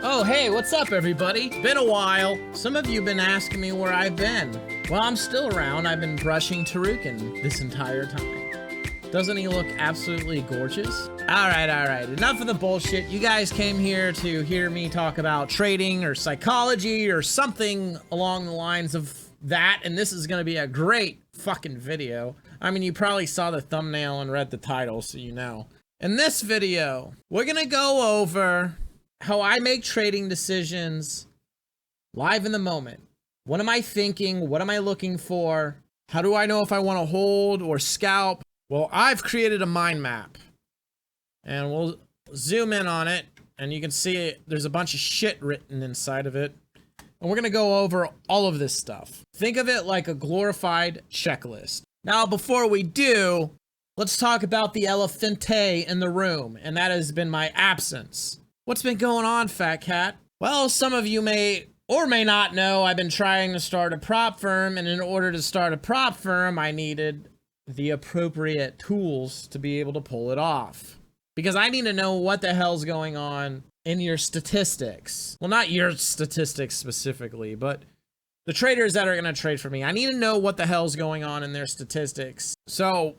Oh, hey, what's up, everybody? Been a while. Some of you have been asking me where I've been. Well, I'm still around. I've been brushing Tarukin this entire time. Doesn't he look absolutely gorgeous? All right. Enough of the bullshit. You guys came here to hear me talk about trading or psychology or something along the lines of that, and this is gonna be a great fucking video. I mean, you probably saw the thumbnail and read the title, so you know. In this video, we're gonna go over how I make trading decisions live in the moment. What am I thinking? What am I looking for? How do I know if I want to hold or scalp? Well, I've created a mind map, and we'll zoom in on it, and you can see there's a bunch of shit written inside of it. And we're gonna go over all of this stuff. Think of it like a glorified checklist. Now, before we do, let's talk about the elephante in the room, and that has been my absence. What's been going on, Fat Cat? Well, some of you may or may not know I've been trying to start a prop firm, and in order to start a prop firm, I needed the appropriate tools to be able to pull it off. Because I need to know what the hell's going on in your statistics. Well, not your statistics specifically, but the traders that are gonna trade for me. I need to know what the hell's going on in their statistics. So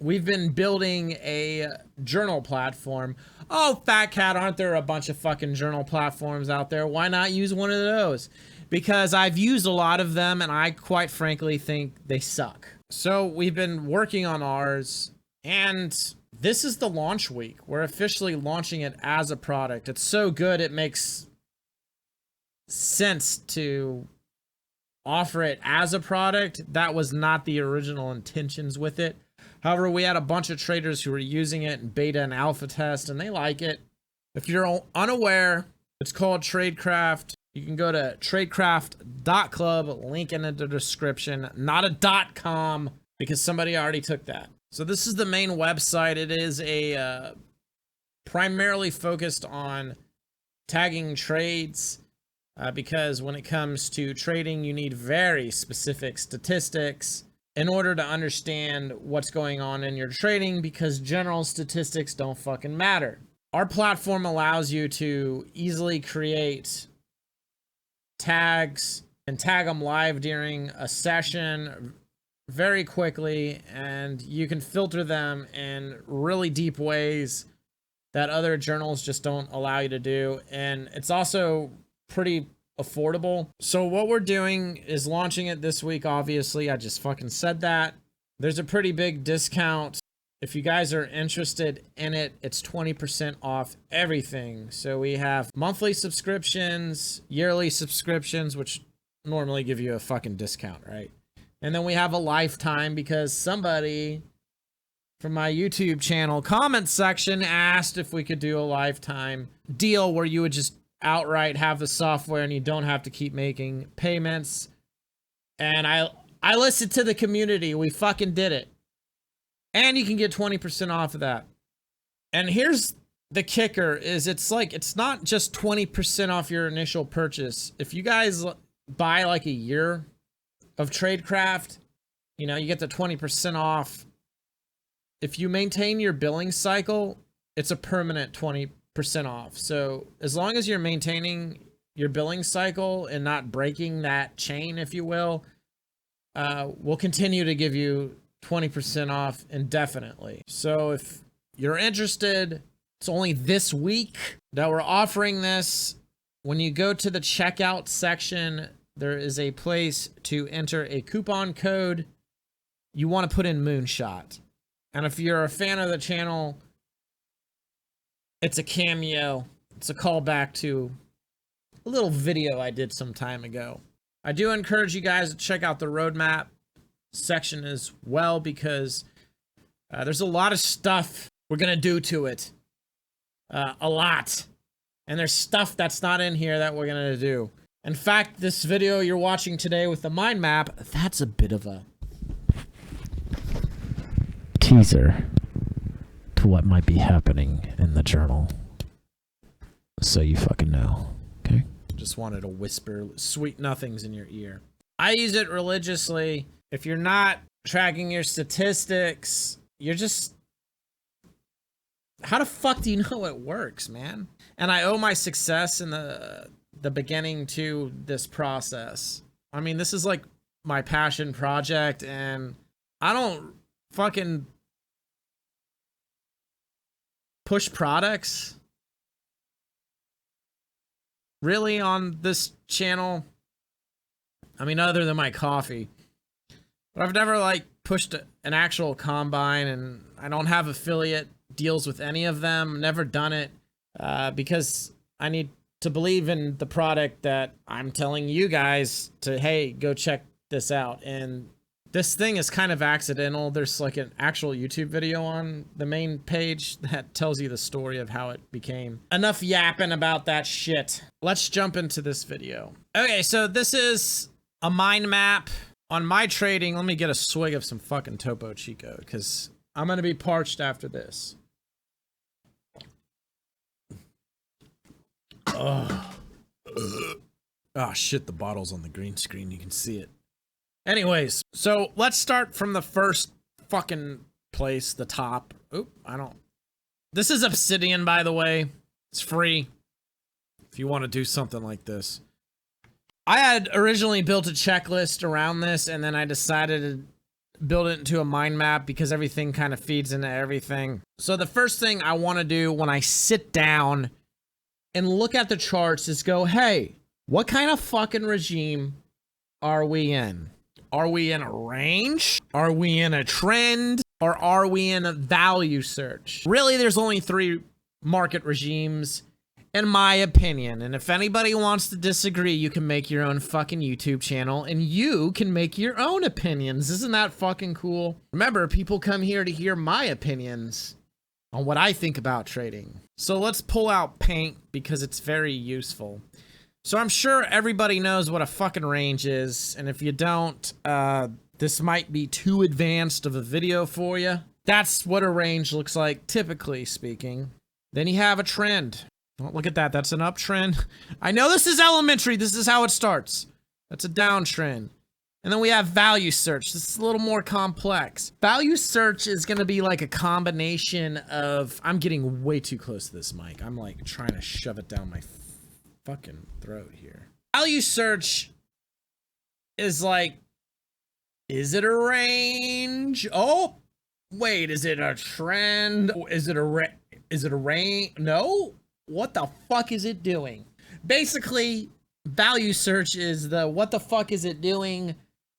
we've been building a journal platform. Oh, Fat Cat, aren't there a bunch of fucking journal platforms out there? Why not use one of those? Because I've used a lot of them, and I quite frankly think they suck. So we've been working on ours, and this is the launch week. We're officially launching it as a product. It's so good, it makes sense to offer it as a product. That was not the original intentions with it. However, we had a bunch of traders who were using it in beta and alpha test, and they like it. If you're unaware, it's called Tradecraft. You can go to tradecraft.club, link in the description, not a .com, because somebody already took that. So this is the main website. It is a primarily focused on tagging trades, because when it comes to trading, you need very specific statistics in order to understand what's going on in your trading, because general statistics don't fucking matter. Our platform allows you to easily create tags and tag them live during a session very quickly, and you can filter them in really deep ways that other journals just don't allow you to do. And it's also pretty affordable. So what we're doing is launching it this week. Obviously, I just fucking said that. There's a pretty big discount. If you guys are interested in it, it's 20% off everything. So we have monthly subscriptions, yearly subscriptions, which normally give you a fucking discount, right? And then we have a lifetime, because somebody from my YouTube channel comment section asked if we could do a lifetime deal where you would just outright have the software and you don't have to keep making payments. And I listened to the community. We fucking did it. And you can get 20% off of that. And here's the kicker, is it's not just 20% off your initial purchase. If you guys buy like a year of Tradecraft, you know, you get the 20% off. If you maintain your billing cycle, it's a permanent 20% off. So as long as you're maintaining your billing cycle and not breaking that chain, if you will, we'll continue to give you 20% off indefinitely. So if you're interested, it's only this week that we're offering this. When you go to the checkout section, there is a place to enter a coupon code. You want to put in Moonshot. And if you're a fan of the channel, it's a cameo. It's a callback to a little video I did some time ago. I do encourage you guys to check out the roadmap section as well, because there's a lot of stuff we're going to do to it. A lot. And there's stuff that's not in here that we're going to do. In fact, this video you're watching today with the mind map, that's a bit of a teaser to what might be happening in the journal, so you fucking know. Okay, just wanted to whisper sweet nothings in your ear. I use it religiously. If you're not tracking your statistics, you're just How the fuck do you know it works, man? And I owe my success in the beginning to this process. I mean, this is like my passion project, and I don't fucking push products really on this channel. I mean, other than my coffee. But I've never like pushed an actual combine, and I don't have affiliate deals with any of them. Never done it because I need to believe in the product that I'm telling you guys to, hey, go check this out. And this thing is kind of accidental. There's like an actual YouTube video on the main page that tells you the story of how it became. Enough yapping about that shit. Let's jump into this video. Okay, so this is a mind map on my trading. Let me get a swig of some fucking Topo Chico because I'm gonna be parched after this. Oh. Oh shit, the bottle's on the green screen, you can see it. Anyways, so let's start from the first fucking place, the top. Oop, this is Obsidian, by the way. It's free if you want to do something like this. I had originally built a checklist around this, and then I decided to build it into a mind map because everything kind of feeds into everything. So the first thing I want to do when I sit down and look at the charts is go, hey, what kind of fucking regime are we in? Are we in a range? Are we in a trend? Or are we in a value search? Really, there's only 3 market regimes, in my opinion. And if anybody wants to disagree, you can make your own fucking YouTube channel and you can make your own opinions. Isn't that fucking cool? Remember, people come here to hear my opinions on what I think about trading. So let's pull out Paint because it's very useful. So I'm sure everybody knows what a fucking range is, and if you don't, this might be too advanced of a video for you. That's what a range looks like, typically speaking. Then you have a trend. Oh, look at that, that's an uptrend. I know this is elementary, this is how it starts. That's a downtrend. And then we have value search. This is a little more complex. Value search is gonna be like a combination of, I'm getting way too close to this mic. I'm like trying to shove it down my fucking throat here. Value search is like, is it a range? Oh, wait, is it a trend? Is it a range? No? What the fuck is it doing? Basically, value search is the what the fuck is it doing?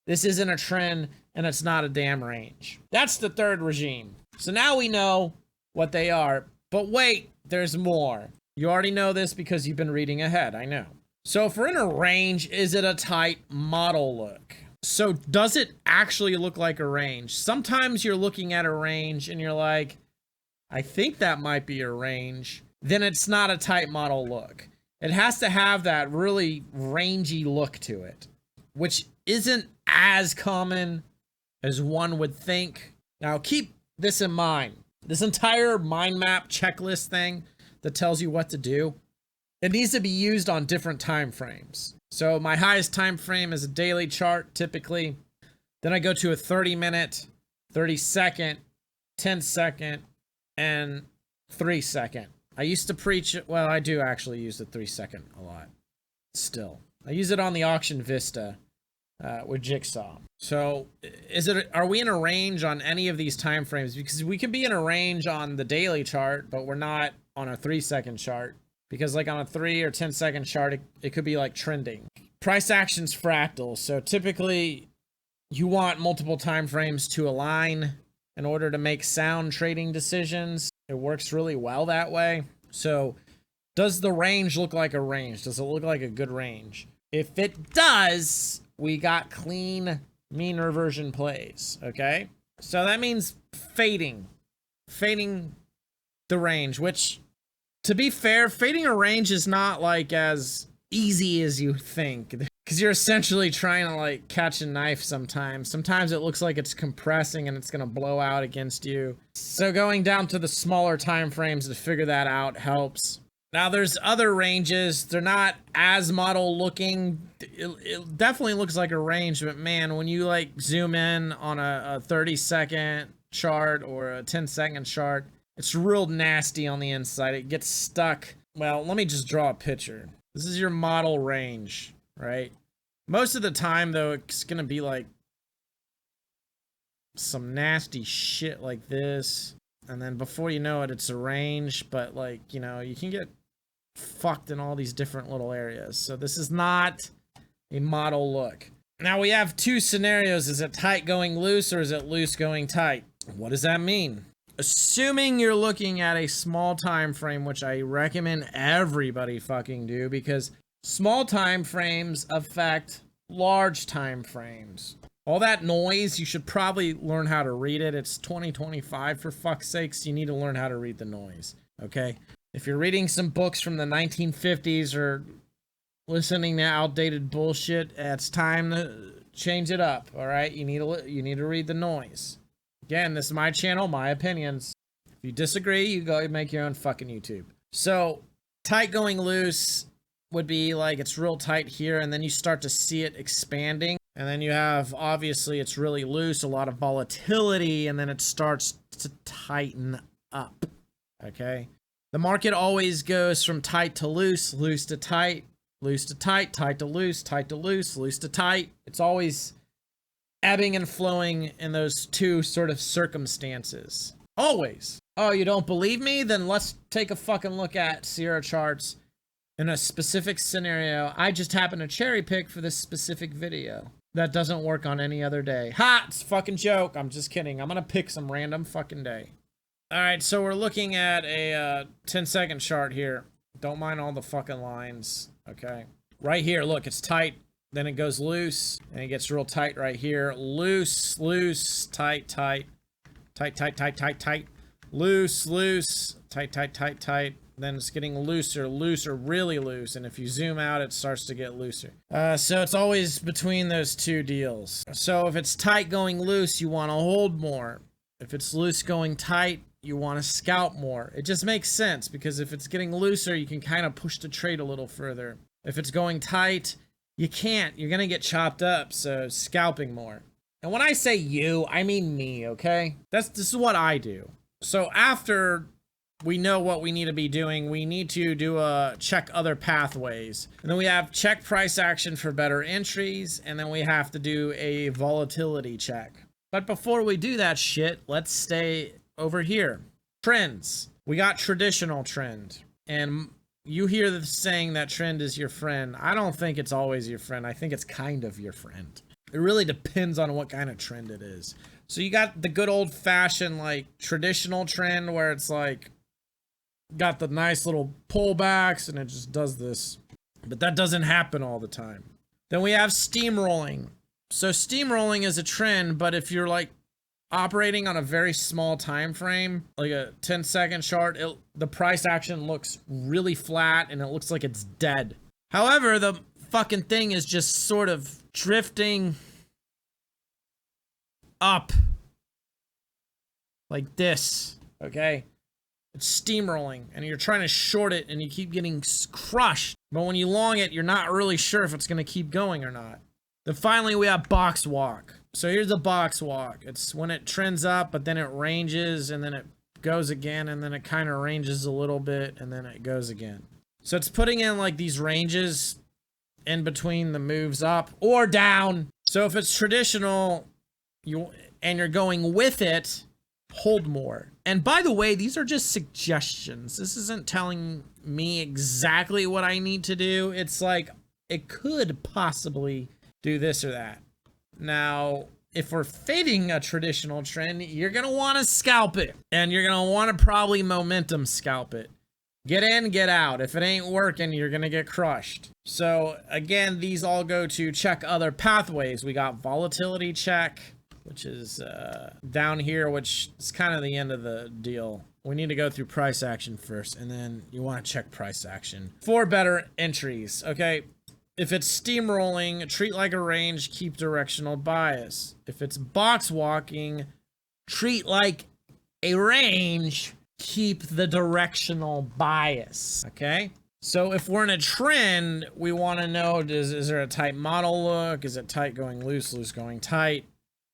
This isn't a trend and it's not a damn range. That's the third regime. So now we know what they are, but wait, there's more. You already know this because you've been reading ahead, I know. So if we're in a range, is it a tight model look? So does it actually look like a range? Sometimes you're looking at a range and you're like, I think that might be a range. Then it's not a tight model look. It has to have that really rangy look to it, which isn't as common as one would think. Now keep this in mind. This entire mind map checklist thing that tells you what to do, it needs to be used on different time frames. So my highest time frame is a daily chart, typically. Then I go to a 30-minute, 30-second, 10-second, and 3-second. I used to preach it. Well, I do actually use the 3-second a lot. Still, I use it on the auction Vista with Jigsaw. So, are we in a range on any of these time frames? Because we can be in a range on the daily chart, but we're not on a 3-second chart. Because like on a 3 or 10-second chart, it could be like trending. Price action's fractal. So typically, you want multiple time frames to align in order to make sound trading decisions. It works really well that way. So does the range look like a range? Does it look like a good range? If it does, we got clean mean reversion plays, okay? So that means fading the range, which, to be fair, fading a range is not like as easy as you think, because you're essentially trying to like catch a knife sometimes. Sometimes it looks like it's compressing and it's gonna blow out against you. So going down to the smaller time frames to figure that out helps. Now there's other ranges. They're not as model looking. It definitely looks like a range, but man, when you like zoom in on a 30-second chart or a 10-second chart, It's real nasty on the inside. It gets stuck. Well, let me just draw a picture. This is your model range, right? Most of the time, though, it's gonna be like some nasty shit like this. And then before you know it, it's a range, but like, you know, you can get fucked in all these different little areas. So this is not a model look. Now we have two scenarios. Is it tight going loose or is it loose going tight? What does that mean? Assuming you're looking at a small time frame, which I recommend everybody fucking do, because small time frames affect large time frames. All that noise, you should probably learn how to read it. It's 2025, for fuck's sakes. You need to learn how to read the noise, okay? If you're reading some books from the 1950s or listening to outdated bullshit, it's time to change it up, all right? You need to read the noise. Again, this is my channel, my opinions. If you disagree, you go make your own fucking YouTube. So, tight going loose would be like it's real tight here, and then you start to see it expanding. And then you have, obviously, it's really loose, a lot of volatility, and then it starts to tighten up, okay? The market always goes from tight to loose, loose to tight, loose to tight, tight to loose, tight to loose, loose to tight. It's always ebbing and flowing in those two sort of circumstances. Always. Oh, you don't believe me? Then let's take a fucking look at Sierra charts in a specific scenario. I just happened to cherry pick for this specific video. That doesn't work on any other day. Ha! It's a fucking joke. I'm just kidding. I'm gonna pick some random fucking day. Alright, so we're looking at a 10-second chart here. Don't mind all the fucking lines, okay? Right here, look, it's tight. Then it goes loose, and it gets real tight right here. Loose, loose, tight, tight. Tight, tight, tight, tight, tight. Loose, loose, tight, tight, tight, tight. Then it's getting looser, looser, really loose. And if you zoom out, it starts to get looser. So it's always between those two deals. So if it's tight going loose, you want to hold more. If it's loose going tight, you want to scalp more. It just makes sense because if it's getting looser, you can kind of push the trade a little further. If it's going tight, you can't. You're going to get chopped up. So scalping more. And when I say you, I mean me, okay? This is what I do. So after we know what we need to be doing, we need to do a check other pathways. And then we have check price action for better entries. And then we have to do a volatility check. But before we do that shit, let's stay over here. Trends. We got traditional trend. And you hear the saying that trend is your friend. I don't think it's always your friend. I think it's kind of your friend. It really depends on what kind of trend it is. So you got the good old fashioned like traditional trend where it's like got the nice little pullbacks and it just does this. But that doesn't happen all the time. Then we have steamrolling. So steamrolling is a trend, but if you're like operating on a very small time frame, like a 10-second chart, the price action looks really flat and it looks like it's dead. However, the fucking thing is just sort of drifting up like this, okay? It's steamrolling and you're trying to short it and you keep getting crushed. But when you long it, you're not really sure if it's going to keep going or not. Then finally we have box walk. So here's the box walk. It's when it trends up, but then it ranges and then it goes again and then it kind of ranges a little bit and then it goes again. So it's putting in like these ranges in between the moves up or down. So if it's traditional and you're going with it, hold more. And by the way, these are just suggestions. This isn't telling me exactly what I need to do. It's like it could possibly do this or that. Now, if we're fading a traditional trend, you're going to want to scalp it. And you're going to want to probably momentum scalp it. Get in, get out. If it ain't working, you're going to get crushed. So again, these all go to check other pathways. We got volatility check, which is down here, which is kind of the end of the deal. We need to go through price action first, and then you want to check price action for better entries, okay? If it's steamrolling, treat like a range, keep directional bias. If it's box walking, treat like a range, keep the directional bias, okay? So if we're in a trend, we want to know, is there a tight model look? Is it tight going loose, loose going tight?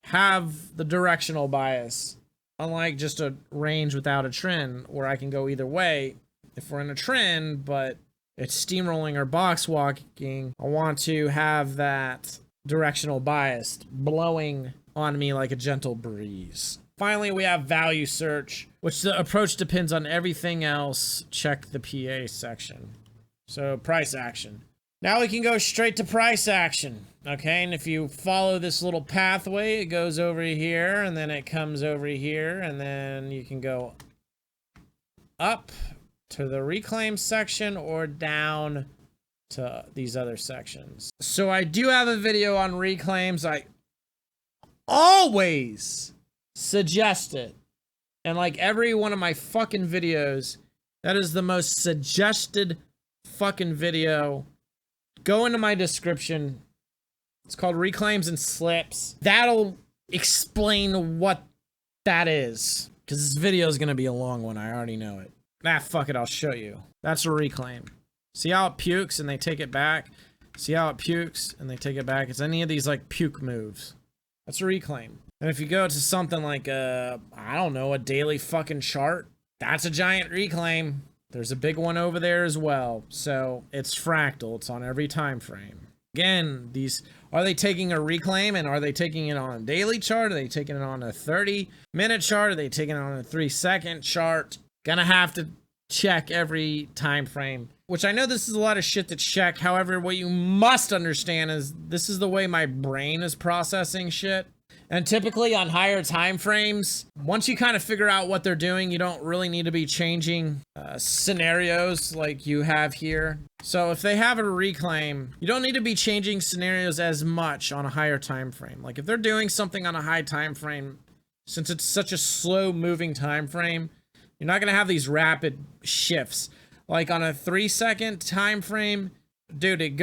Have the directional bias Unlike just a range without a trend where I can go either way. If we're in a trend, but it's steamrolling or box walking, I want to have that directional bias blowing on me like a gentle breeze. Finally, we have value search, which the approach depends on everything else. Check the PA section. So price action. Now we can go straight to price action. Okay, and if you follow this little pathway, it goes over here, and then it comes over here, and then you can go up to the reclaim section or down to these other sections. So I do have a video on reclaims. I always suggest it. And like every one of my fucking videos, that is the most suggested fucking video. Go into my description. It's called Reclaims and Slips. That'll explain what that is. Because this video is going to be a long one. I already know it. Ah, fuck it. I'll show you. That's a reclaim. See how it pukes and they take it back? See how it pukes and they take it back? It's any of these like puke moves. That's a reclaim. And if you go to something like I don't know, a daily fucking chart, that's a giant reclaim. There's a big one over there as well. So it's fractal. It's on every time frame. Again, these, are they taking a reclaim and are they taking it on a daily chart? Are they taking it on a 30-minute chart? Are they taking it on a 3-second chart? Gonna have to check every time frame, which I know this is a lot of shit to check. However, what you must understand is this is the way my brain is processing shit. And typically on higher time frames, once you kind of figure out what they're doing, you don't really need to be changing scenarios like you have here. So if they have a reclaim, you don't need to be changing scenarios as much on a higher time frame. Like if they're doing something on a high time frame, since it's such a slow moving time frame, you're not going to have these rapid shifts. Like on a 3-second time frame, dude, it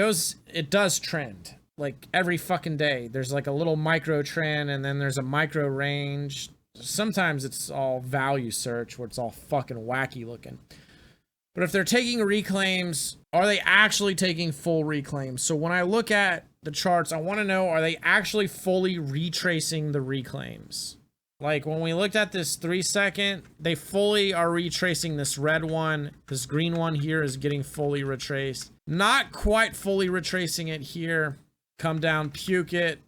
does trend. Like every fucking day, there's like a little micro trend and then there's a micro range. Sometimes it's all value search where it's all fucking wacky looking. But if they're taking reclaims, are they actually taking full reclaims? So when I look at the charts, I want to know, are they actually fully retracing the reclaims? Like when we looked at this 3-second, they fully are retracing this red one. This green one here is getting fully retraced. Not quite fully retracing it here. Come down, puke it.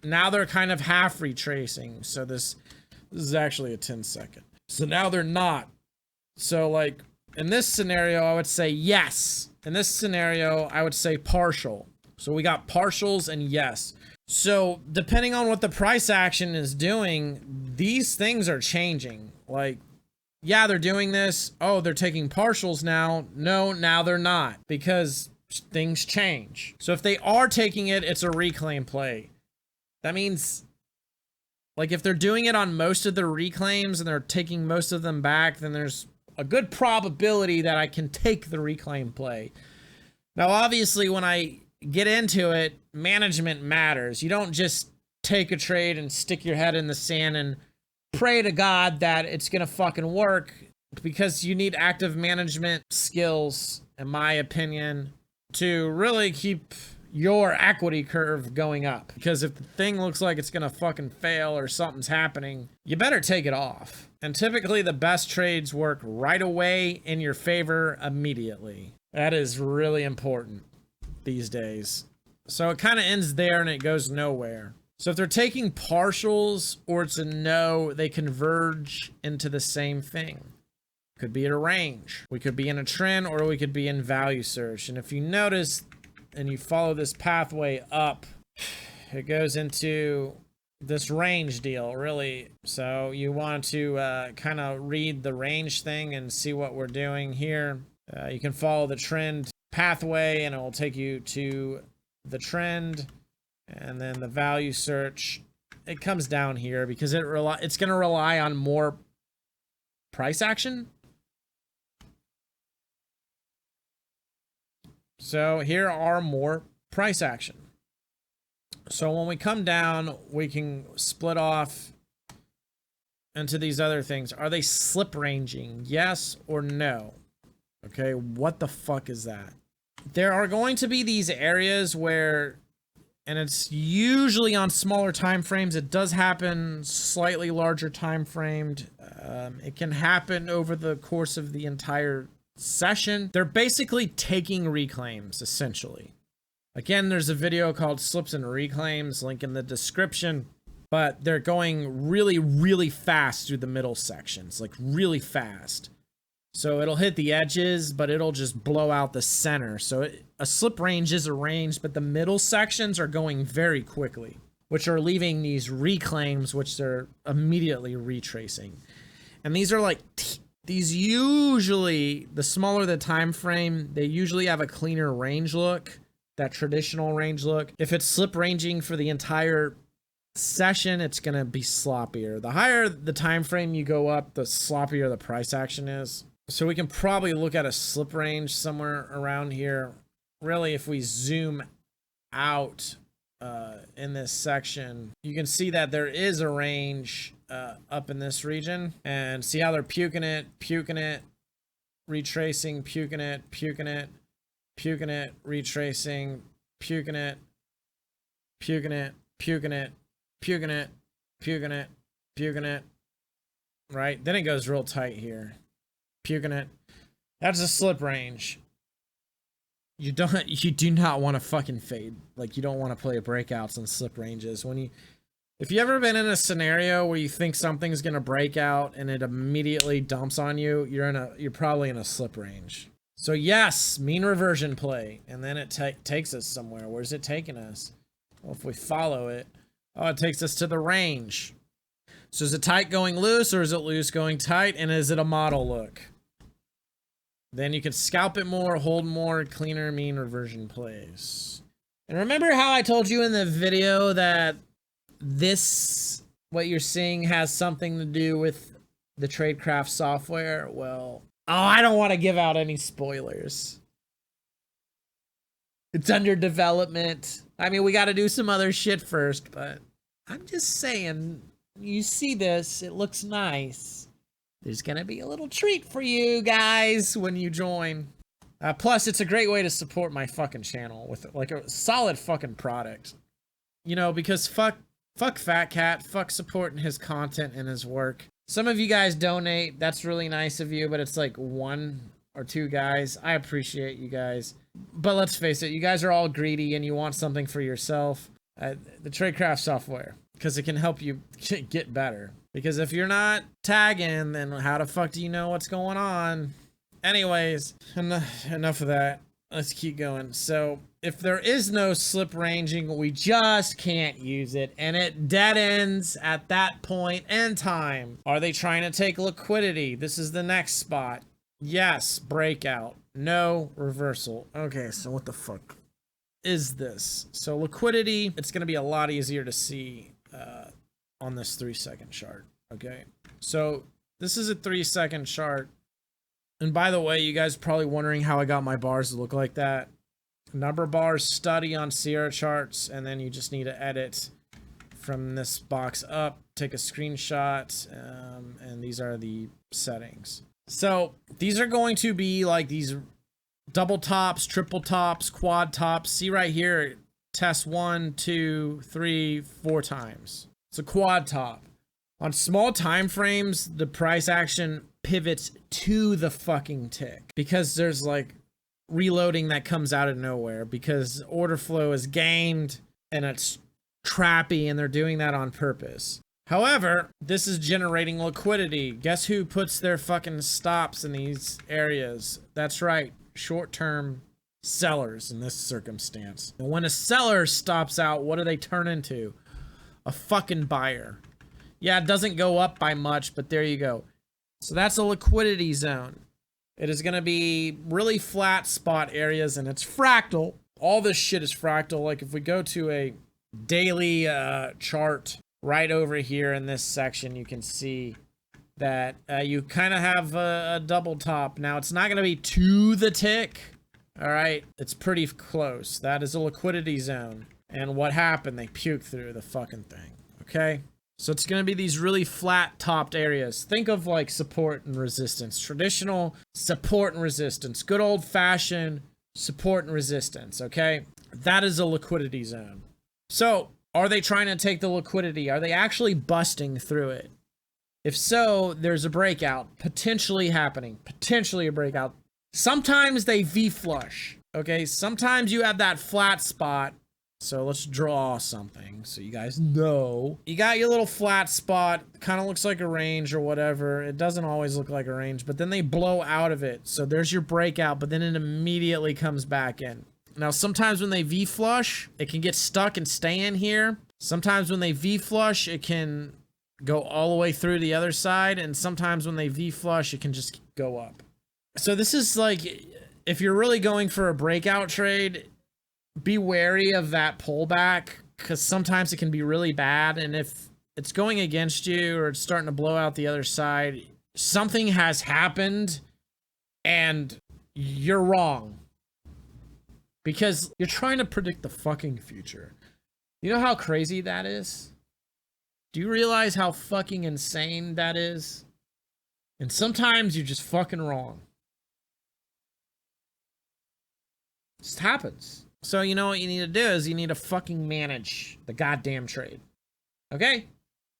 Now they're kind of half retracing. So this is actually a 10-second. So now they're not. So like in this scenario, I would say yes. In this scenario, I would say partial. So we got partials and yes. So depending on what the price action is doing, these things are changing. Like, yeah, they're doing this. Oh, they're taking partials now. No, now they're not, because things change. So if they are taking it, it's a reclaim play. That means, like, if they're doing it on most of the reclaims and they're taking most of them back, then there's a good probability that I can take the reclaim play. Now, obviously, when I get into it, management matters. You don't just take a trade and stick your head in the sand and pray to God that it's gonna fucking work, because you need active management skills, in my opinion, to really keep your equity curve going up. Because if the thing looks like it's gonna fucking fail or something's happening, you better take it off. And typically the best trades work right away in your favor immediately. That is really important these days. So it kind of ends there and it goes nowhere. So if they're taking partials or it's a no, they converge into the same thing. Could be at a range. We could be in a trend or we could be in value search. And if you notice and you follow this pathway up, it goes into this range deal, really. So you want to kind of read the range thing and see what we're doing here. You can follow the trend pathway and it will take you to the trend, and then the value search. It comes down here because it's going to rely on more price action. So here are more price action. So when we come down, we can split off into these other things. Are they slip ranging? Yes or no? Okay, what the fuck is that? There are going to be these areas where, And it's usually on smaller time frames. It does happen slightly larger time framed. It can happen over the course of the entire session. They're basically taking reclaims, essentially. Again, there's a video called Slips and Reclaims, link in the description. But they're going really, really fast through the middle sections, like really fast. So it'll hit the edges, but it'll just blow out the center. So a slip range is a range, but the middle sections are going very quickly, which are leaving these reclaims, which they're immediately retracing. And these are like, these usually, the smaller the time frame, they usually have a cleaner range look, that traditional range look. If it's slip ranging for the entire session, it's gonna be sloppier. The higher the time frame you go up, the sloppier the price action is. So we can probably look at a slip range somewhere around here. Really, if we zoom out in this section, you can see that there is a range up in this region. And see how they're puking it, retracing, puking it, retracing, puking it, right? Then it goes real tight here. Puking it. That's a slip range. You do not want to fucking fade. Like, you don't want to play breakouts and slip ranges. If you ever been in a scenario where you think something's gonna break out and it immediately dumps on you, you're probably in a slip range. So yes, mean reversion play, and then it takes us somewhere. Where's it taking us? Well, if we follow it, oh, it takes us to the range. So is it tight going loose, or is it loose going tight? And is it a model look? Then you can scalp it more, hold more, cleaner mean reversion plays. And remember how I told you in the video that what you're seeing has something to do with the Tradecraft software? Well, I don't want to give out any spoilers. It's under development. I mean, we got to do some other shit first, but I'm just saying, you see this, it looks nice. There's gonna be a little treat for you guys when you join. Plus, it's a great way to support my fucking channel with like a solid fucking product. You know, because fuck Fat Cat, fuck supporting his content and his work. Some of you guys donate, that's really nice of you, but it's like 1 or 2 guys. I appreciate you guys. But let's face it, you guys are all greedy and you want something for yourself. The Tradecraft software, because it can help you get better. Because if you're not tagging, then how the fuck do you know what's going on? Anyways, enough of that. Let's keep going. So if there is no slip ranging, we just can't use it, and it dead ends at that point in time. Are they trying to take liquidity? This is the next spot. Yes, breakout. No, reversal. Okay, so what the fuck is this? So liquidity, it's going to be a lot easier to see on this 3-second chart. Okay, so this is a 3-second chart. And by the way, you guys are probably wondering how I got my bars to look like that. Number bars, study on Sierra charts, and then you just need to edit from this box up, take a screenshot, and these are the settings. So these are going to be like these double tops, triple tops, quad tops. See right here, test 1, 2, 3, 4 times. It's a quad top. On small time frames, the price action pivots to the fucking tick because there's like reloading that comes out of nowhere because order flow is gamed and it's trappy, and they're doing that on purpose. However, this is generating liquidity. Guess who puts their fucking stops in these areas? That's right, short-term sellers in this circumstance. And when a seller stops out, what do they turn into? A fucking buyer. Yeah, it doesn't go up by much, but there you go. So that's a liquidity zone. It is going to be really flat spot areas, and it's fractal. All this shit is fractal. Like if we go to a daily chart right over here in this section, you can see that you kind of have a double top. Now, it's not going to be to the tick. All right, it's pretty close. That is a liquidity zone. And what happened? They puked through the fucking thing. Okay? So it's going to be these really flat topped areas. Think of like support and resistance. Traditional support and resistance. Good old fashioned support and resistance. Okay? That is a liquidity zone. So, are they trying to take the liquidity? Are they actually busting through it? If so, there's a breakout potentially happening. Potentially a breakout. Sometimes they V-flush, okay? Sometimes you have that flat spot. So let's draw something so you guys know. You got your little flat spot, kind of looks like a range or whatever. It doesn't always look like a range, but then they blow out of it. So there's your breakout, but then it immediately comes back in. Now, sometimes when they V-flush, it can get stuck and stay in here. Sometimes when they V-flush, it can go all the way through the other side. And sometimes when they V-flush, it can just go up. So this is like, if you're really going for a breakout trade, be wary of that pullback, because sometimes it can be really bad. And if it's going against you or it's starting to blow out the other side, something has happened and you're wrong. Because you're trying to predict the fucking future. You know how crazy that is? Do you realize how fucking insane that is? And sometimes you're just fucking wrong. It just happens. So you know what you need to do is you need to fucking manage the goddamn trade. Okay?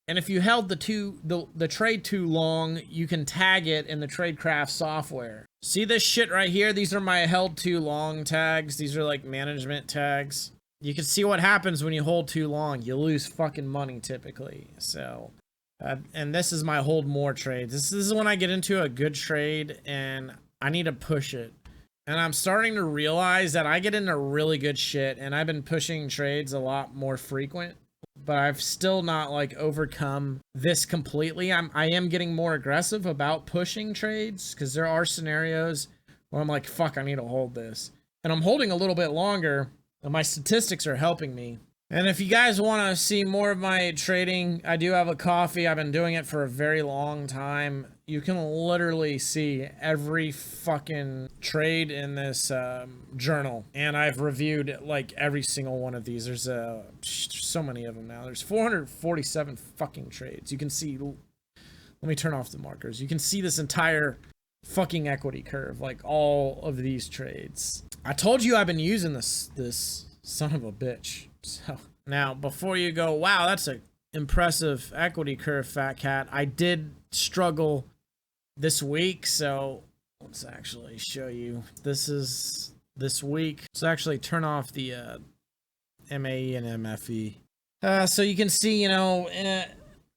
And if you held the trade too long, you can tag it in the Tradecraft software. See this shit right here? These are my held too long tags. These are like management tags. You can see what happens when you hold too long. You lose fucking money typically. So, and this is my hold more trades. This is when I get into a good trade and I need to push it. And I'm starting to realize that I get into really good shit and I've been pushing trades a lot more frequent, but I've still not like overcome this completely. I am getting more aggressive about pushing trades because there are scenarios where I'm like, fuck, I need to hold this. And I'm holding a little bit longer and my statistics are helping me. And if you guys want to see more of my trading, I do have a coffee. I've been doing it for a very long time. You can literally see every fucking trade in this journal. And I've reviewed like every single one of these. There's so many of them now. There's 447 fucking trades. You can see, let me turn off the markers. You can see this entire fucking equity curve, like all of these trades. I told you I've been using this son of a bitch. So now before you go, wow, that's a impressive equity curve, Fat Cat. I did struggle this week, so let's actually show you. This is this week. Let's actually turn off the MAE and MFE. So you can see, you know,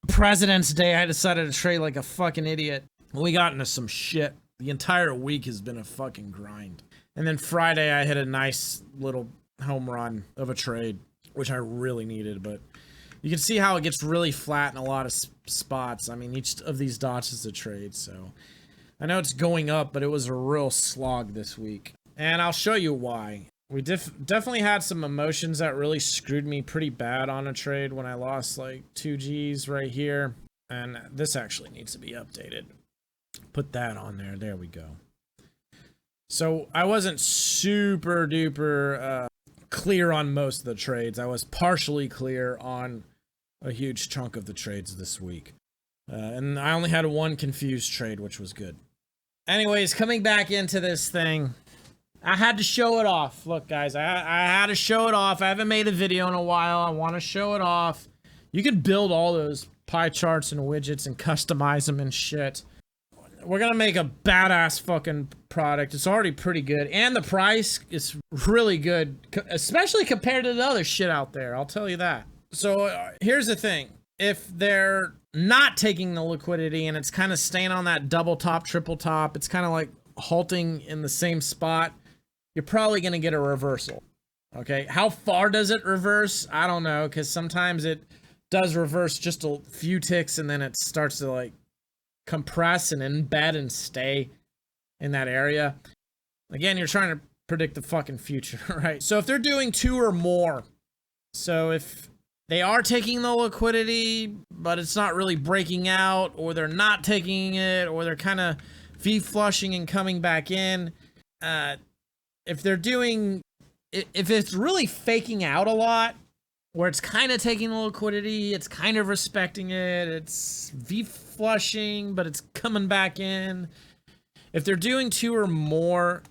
President's Day, I decided to trade like a fucking idiot. We got into some shit. The entire week has been a fucking grind. And then Friday, I hit a nice little home run of a trade, which I really needed, but you can see how it gets really flat in a lot of spots. I mean, each of these dots is a trade, so I know it's going up, but it was a real slog this week. And I'll show you why. We definitely had some emotions that really screwed me pretty bad on a trade when I lost like 2 G's right here. And this actually needs to be updated. Put that on there. There we go. So I wasn't super duper clear on most of the trades. I was partially clear on a huge chunk of the trades this week. And I only had one confused trade, which was good. Anyways, coming back into this thing, I had to show it off. Look, guys, I had to show it off. I haven't made a video in a while. I want to show it off. You can build all those pie charts and widgets and customize them and shit. We're gonna make a badass fucking product. It's already pretty good. And the price is really good, especially compared to the other shit out there. I'll tell you that. So here's the thing. If they're not taking the liquidity and it's kind of staying on that double top, triple top, it's kind of like halting in the same spot, you're probably going to get a reversal. Okay. How far does it reverse? I don't know. Cause sometimes it does reverse just a few ticks and then it starts to like compress and embed and stay in that area. Again, you're trying to predict the fucking future, right? So if they're doing 2 or more, so if they are taking the liquidity, but it's not really breaking out, or they're not taking it, or they're kind of V-flushing and coming back in, if they're doing, if it's really faking out a lot, where it's kind of taking the liquidity, it's kind of respecting it, it's V-flushing, but it's coming back in. If they're doing 2 or more,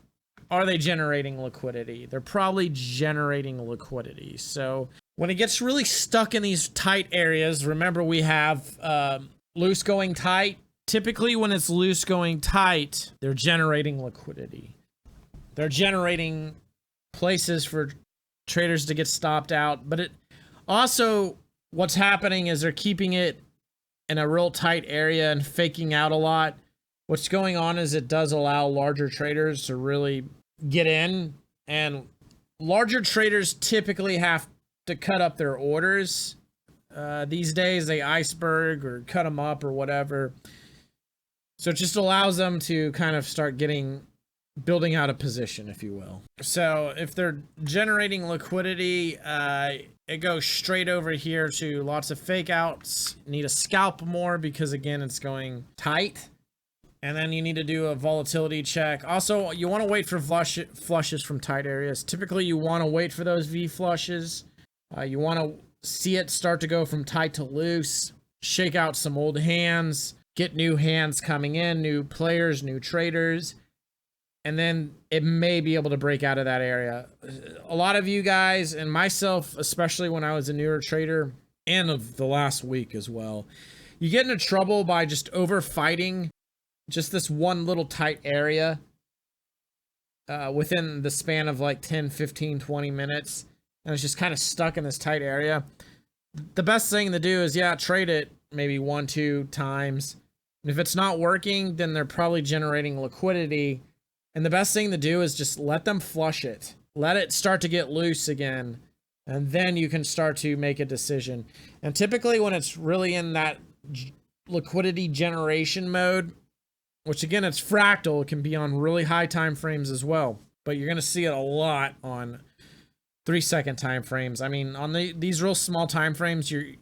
are they generating liquidity? They're probably generating liquidity. So When it gets really stuck in these tight areas, remember we have loose going tight. Typically when it's loose going tight, they're generating liquidity. They're generating places for traders to get stopped out. But it also, what's happening is they're keeping it in a real tight area and faking out a lot. What's going on is it does allow larger traders to really get in, and larger traders typically have to cut up their orders. These days they iceberg or cut them up or whatever. So it just allows them to kind of start building out a position, if you will. So if they're generating liquidity, it goes straight over here to lots of fake outs. You need to scalp more because again, it's going tight. And then you need to do a volatility check. Also, you want to wait for flushes from tight areas. Typically, you want to wait for those V flushes. You want to see it start to go from tight to loose, shake out some old hands, get new hands coming in, new players, new traders, and then it may be able to break out of that area. A lot of you guys, and myself, especially when I was a newer trader, and of the last week as well, you get into trouble by just over fighting just this one little tight area within the span of like 10, 15, 20 minutes. And it's just kind of stuck in this tight area. The best thing to do is, yeah, trade it maybe 1-2 times. And if it's not working, then they're probably generating liquidity. And the best thing to do is just let them flush it. Let it start to get loose again. And then you can start to make a decision. And typically when it's really in that liquidity generation mode, which again, it's fractal, it can be on really high time frames as well. But you're going to see it a lot on 3-second time frames. I mean, on these real small time frames, you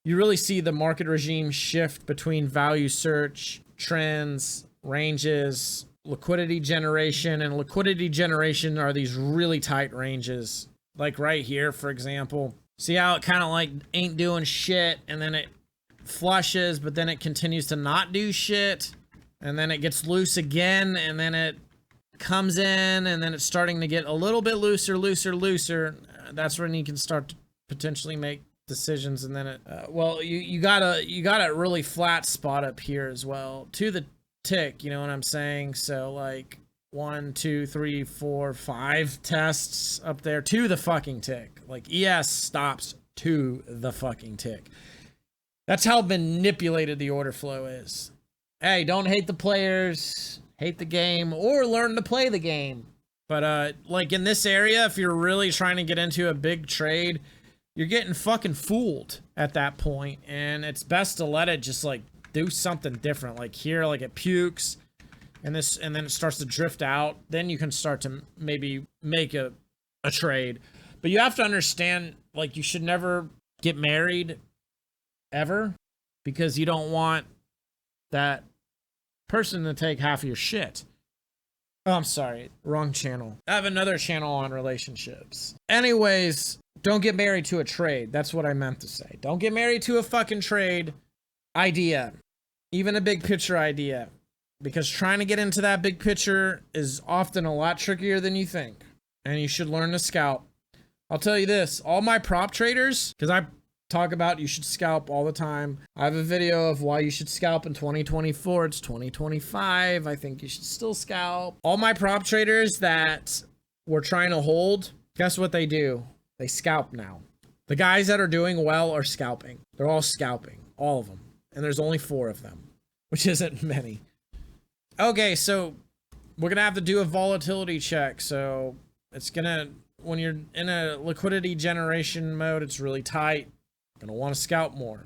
really see the market regime shift between value search, trends, ranges, liquidity generation. And liquidity generation are these really tight ranges. Like right here, for example. See how it kind of like ain't doing shit, and then it flushes, but then it continues to not do shit. And then it gets loose again, and then it comes in, and then it's starting to get a little bit looser. That's when you can start to potentially make decisions. And then well, you got a really flat spot up here as well to the tick. You know what I'm saying? So like 1, 2, 3, 4, 5 tests up there to the fucking tick. Like ES stops to the fucking tick. That's how manipulated the order flow is. Hey, don't hate the players, hate the game, or learn to play the game. But like in this area, if you're really trying to get into a big trade, you're getting fucking fooled at that point, and it's best to let it just like do something different. Like here, like it pukes, and then it starts to drift out. Then you can start to maybe make a trade. But you have to understand, like, you should never get married ever, because you don't want that person to take half of your shit. Oh, I'm sorry, wrong channel. I have another channel on relationships. Anyways, don't get married to a trade. That's what I meant to say. Don't get married to a fucking trade idea, even a big picture idea, because trying to get into that big picture is often a lot trickier than you think, and you should learn to scalp. I'll tell you this, all my prop traders, because I talk about you should scalp all the time. I have a video of why you should scalp in 2024. It's 2025. I think you should still scalp. All my prop traders that were trying to hold, guess what they do? They scalp now. The guys that are doing well are scalping. They're all scalping, all of them. And there's only 4 of them, which isn't many. Okay, so we're going to have to do a volatility check. So it's going to, when you're in a liquidity generation mode, it's really tight. Gonna want to scalp more.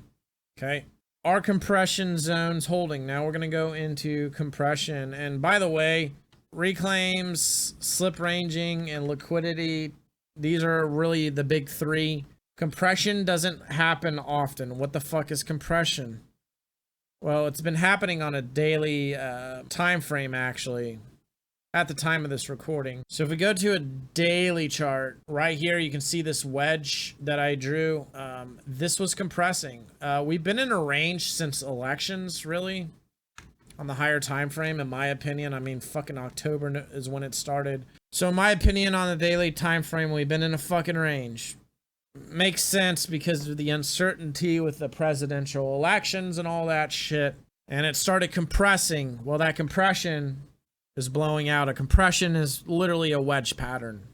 Okay, our compression zone's holding. Now we're gonna go into compression. And by the way, reclaims, slip ranging, and liquidity, these are really the big 3. Compression doesn't happen often. What the fuck is compression? Well, it's been happening on a daily time frame, actually, at the time of this recording. So if we go to a daily chart, right here, you can see this wedge that I drew. This was compressing. We've been in a range since elections, really, on the higher time frame, in my opinion. I mean, fucking October is when it started. So in my opinion, on the daily time frame, we've been in a fucking range. makes sense because of the uncertainty with the presidential elections and all that shit. And it started compressing. Well, that compression is blowing out. A compression is literally a wedge pattern.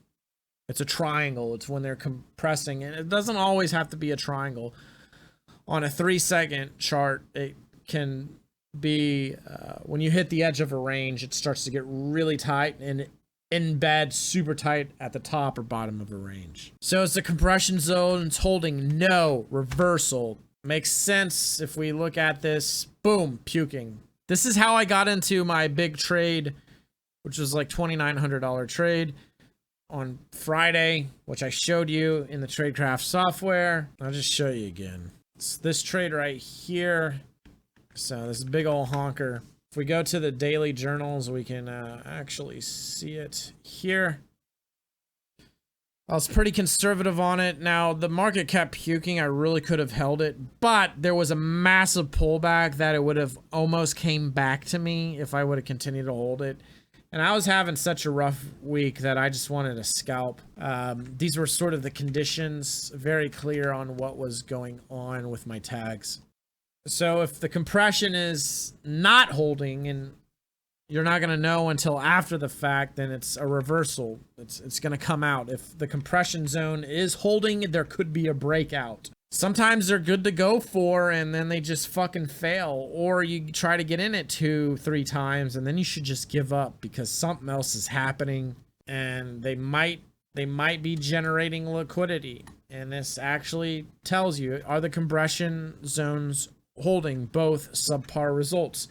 It's a triangle. It's when they're compressing. And it doesn't always have to be a triangle. On a 3-second chart, it can be, when you hit the edge of a range, it starts to get really tight and embed super tight at the top or bottom of a range. So it's the compression zone. It's holding no reversal. Makes sense if we look at this. Boom, puking. This is how I got into my big trade, which was like $2,900 trade on Friday, which I showed you in the Tradecraft software. I'll just show you again. It's this trade right here. So this big old honker. If we go to the daily journals, we can actually see it here. I was pretty conservative on it. Now, the market kept puking. I really could have held it, but there was a massive pullback that it would have almost came back to me if I would have continued to hold it. And I was having such a rough week that I just wanted to scalp. These were sort of the conditions, very clear on what was going on with my tags. So if the compression is not holding and you're not going to know until after the fact, then it's a reversal. It's going to come out. If the compression zone is holding, there could be a breakout. Sometimes they're good to go for, and then they just fucking fail. Or you try to get in it 2-3 times, and then you should just give up because something else is happening, and they might be generating liquidity. And this actually tells you, are the compression zones holding? Both subpar results.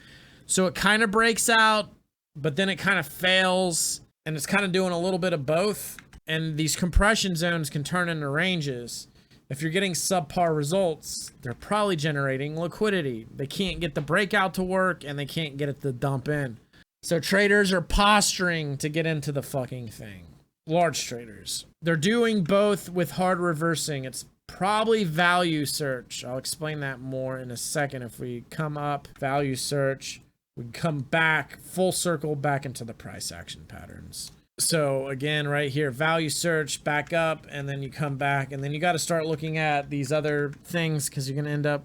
So it kind of breaks out, but then it kind of fails, and it's kind of doing a little bit of both. And these compression zones can turn into ranges. If you're getting subpar results, they're probably generating liquidity. They can't get the breakout to work, and they can't get it to dump in. So traders are posturing to get into the fucking thing. Large traders. They're doing both with hard reversing. It's probably value search. I'll explain that more in a second. If we come up, value search, we come back, full circle back into the price action patterns. So again, right here, value search, back up, and then you come back, and then you got to start looking at these other things because you're going to end up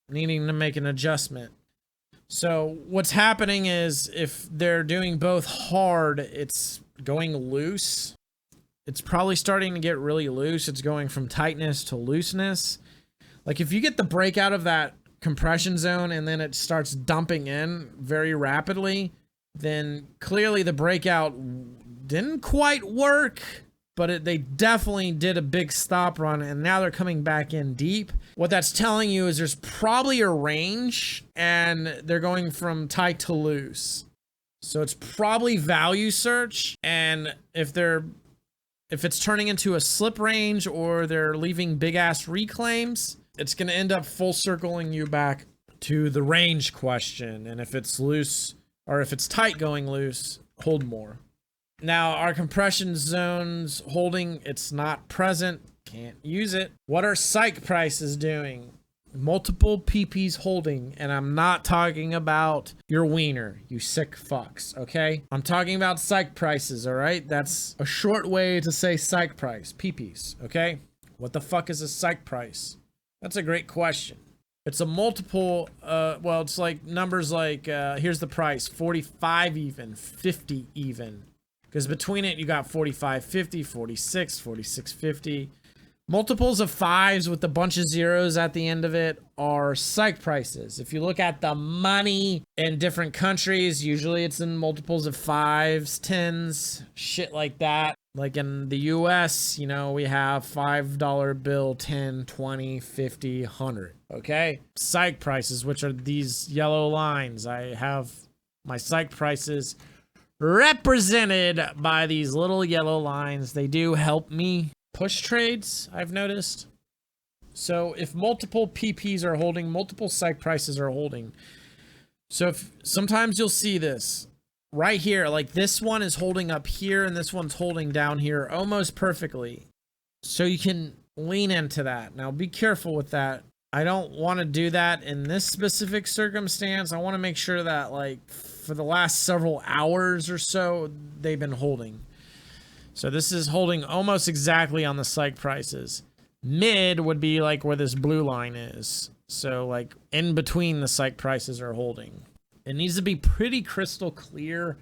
needing to make an adjustment. So what's happening is if they're doing both hard, it's going loose. It's probably starting to get really loose. It's going from tightness to looseness. Like if you get the breakout of that compression zone and then it starts dumping in very rapidly, then clearly the breakout didn't quite work, but they definitely did a big stop run, and now they're coming back in deep. What that's telling you is there's probably a range, and they're going from tight to loose. So it's probably value search, and if it's turning into a slip range or they're leaving big ass reclaims, it's going to end up full circling you back to the range question. And if it's loose or if it's tight going loose, hold more. Now, our compression zones holding, it's not present. Can't use it. What are psych prices doing? Multiple PPs holding, and I'm not talking about your wiener, you sick fucks, okay? I'm talking about psych prices, all right? That's a short way to say psych price, PPs, okay? What the fuck is a psych price? That's a great question. It's a multiple, well, it's like numbers like, here's the price, 45 even, 50 even. Because between it, you got 45.50, 46, 46.50. Multiples of 5s with a bunch of zeros at the end of it are psych prices. If you look at the money in different countries, usually it's in multiples of 5s, 10s, shit like that. Like in the US, you know, we have $5 bill, 10, 20, 50, 100, okay? Psych prices, which are these yellow lines. I have my psych prices represented by these little yellow lines. They do help me push trades, I've noticed. So if multiple PPs are holding, multiple psych prices are holding. So if sometimes you'll see this right here, like this one is holding up here and this one's holding down here almost perfectly. So you can lean into that. Now be careful with that. I don't want to do that in this specific circumstance. I want to make sure that like for the last several hours or so, they've been holding. So this is holding almost exactly on the psych prices. Mid would be like where this blue line is. So like in between the psych prices are holding. It needs to be pretty crystal clear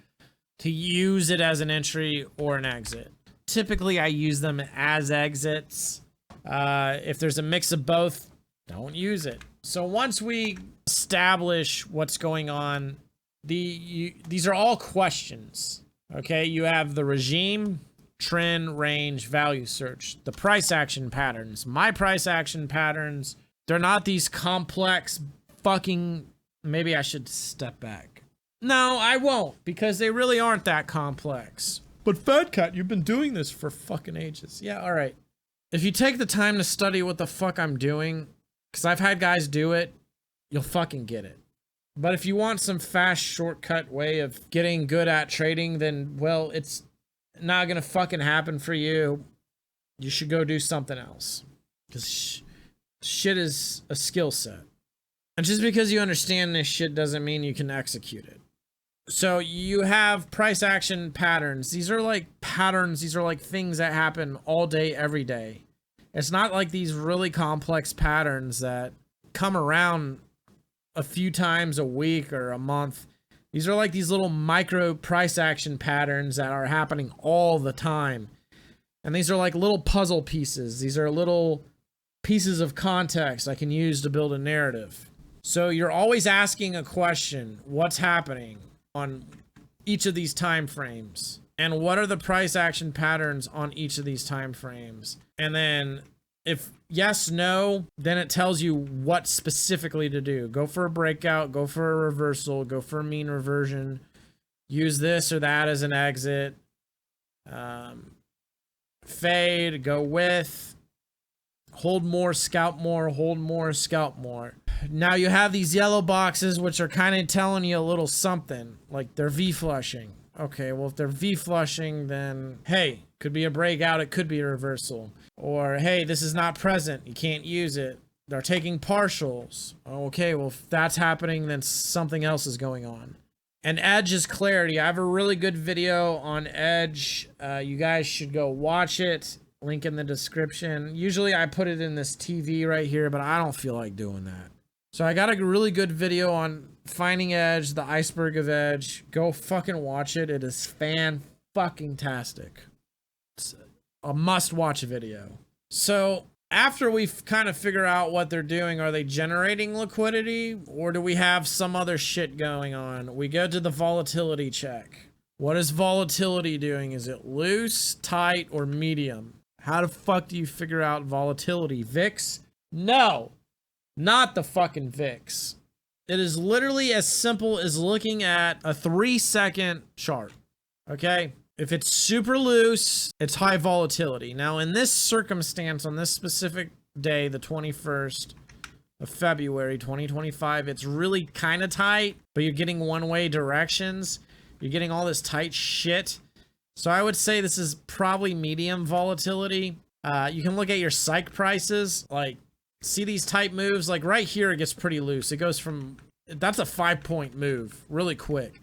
to use it as an entry or an exit. Typically I use them as exits. If there's a mix of both, don't use it. So once we establish what's going on, these are all questions. Okay, you have the regime, trend, range, value search, the price action patterns. My price action patterns, they're not these complex fucking... Maybe I should step back. No, I won't, because they really aren't that complex. But Fat Cat, you've been doing this for fucking ages. Yeah, all right. If you take the time to study what the fuck I'm doing, because I've had guys do it, you'll fucking get it. But if you want some fast shortcut way of getting good at trading, then, well, it's not gonna fucking happen for you. You should go do something else. Because shit is a skill set. And just because you understand this shit doesn't mean you can execute it. So you have price action patterns. These are like patterns. These are like things that happen all day, every day. It's not like these really complex patterns that come around a few times a week or a month. These are like these little micro price action patterns that are happening all the time. And these are like little puzzle pieces. These are little pieces of context I can use to build a narrative. So you're always asking a question, what's happening on each of these time frames? And what are the price action patterns on each of these time frames? And then if yes, no, then it tells you what specifically to do. Go for a breakout, go for a reversal, go for a mean reversion, use this or that as an exit, fade, go with, hold more, scalp more, hold more, scalp more. Now you have these yellow boxes, which are kind of telling you a little something, like they're V-flushing. Okay, well, if they're V-flushing, then, hey, could be a breakout, it could be a reversal. Or, hey, this is not present, you can't use it. They're taking partials. Okay, well, if that's happening, then something else is going on. And Edge is clarity. I have a really good video on Edge. You guys should go watch it. Link in the description. Usually I put it in this TV right here, but I don't feel like doing that. So I got a really good video on finding Edge, the iceberg of Edge. Go fucking watch it. It is fan-fucking-tastic. It's a must-watch video. So after we kind of figure out what they're doing, are they generating liquidity or do we have some other shit going on? We go to the volatility check. What is volatility doing? Is it loose, tight, or medium? How the fuck do you figure out volatility? VIX? No. Not the fucking VIX. It is literally as simple as looking at a 3-second chart. Okay? If it's super loose, it's high volatility. Now, in this circumstance, on this specific day, the 21st of February, 2025, it's really kind of tight, but you're getting one-way directions. You're getting all this tight shit. So I would say this is probably medium volatility. You can look at your psych prices, like, see these tight moves? Like right here, it gets pretty loose. It goes from, that's a 5-point move, really quick.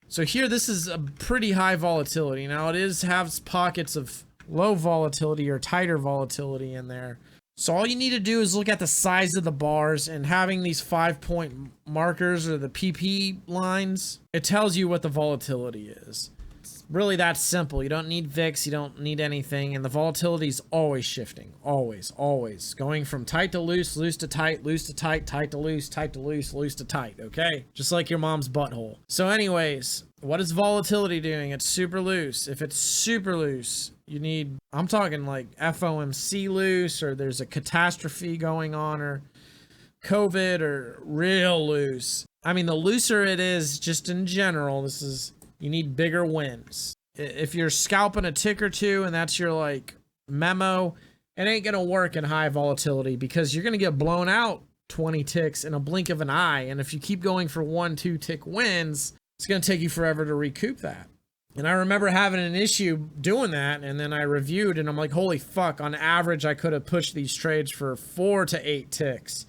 So here, this is a pretty high volatility. Now it has pockets of low volatility or tighter volatility in there. So all you need to do is look at the size of the bars, and having these 5-point markers or the PP lines, it tells you what the volatility is. Really that simple. You don't need VIX, you don't need anything, and the volatility is always shifting. Always, always. Going from tight to loose, loose to tight, loose to tight, tight to loose, tight to loose, loose to tight, okay? Just like your mom's butthole. So anyways, what is volatility doing? It's super loose. If it's super loose, you need, I'm talking like FOMC loose, or there's a catastrophe going on, or COVID, or real loose. I mean, the looser it is, just in general, this is, you need bigger wins. If you're scalping a tick or two and that's your like memo, it ain't gonna work in high volatility because you're gonna get blown out 20 ticks in a blink of an eye. And if you keep going for 1-2 tick wins, it's gonna take you forever to recoup that. And I remember having an issue doing that, and then I reviewed and I'm like, holy fuck, on average I could have pushed these trades for 4 to 8 ticks.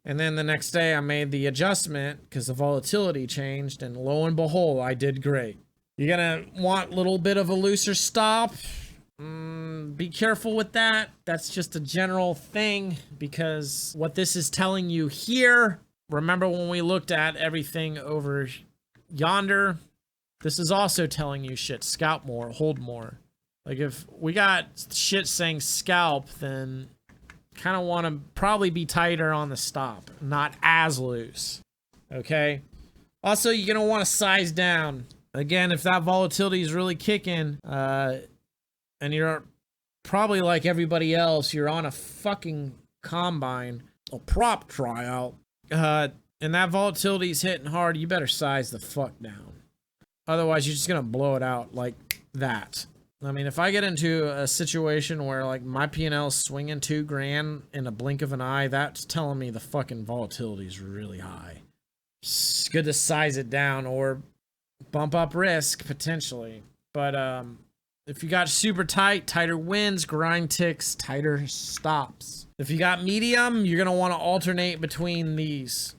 And then the next day I made the adjustment because the volatility changed, and lo and behold, I did great. You're gonna want a little bit of a looser stop. Be careful with that. That's just a general thing, because what this is telling you here, remember when we looked at everything over yonder, this is also telling you shit, scalp more, hold more. Like if we got shit saying scalp, then kind of want to probably be tighter on the stop, not as loose. Okay? Also, you're going to want to size down. Again, if that volatility is really kicking, and you're probably like everybody else, you're on a fucking combine, a prop tryout, and that volatility is hitting hard, you better size the fuck down. Otherwise, you're just gonna blow it out like that. I mean, if I get into a situation where like my P&L is swinging $2,000 in a blink of an eye, that's telling me the fucking volatility is really high. It's good to size it down or bump up risk potentially. But if you got super tight, tighter wins, grind ticks, tighter stops. If you got medium, you're gonna want to alternate between these.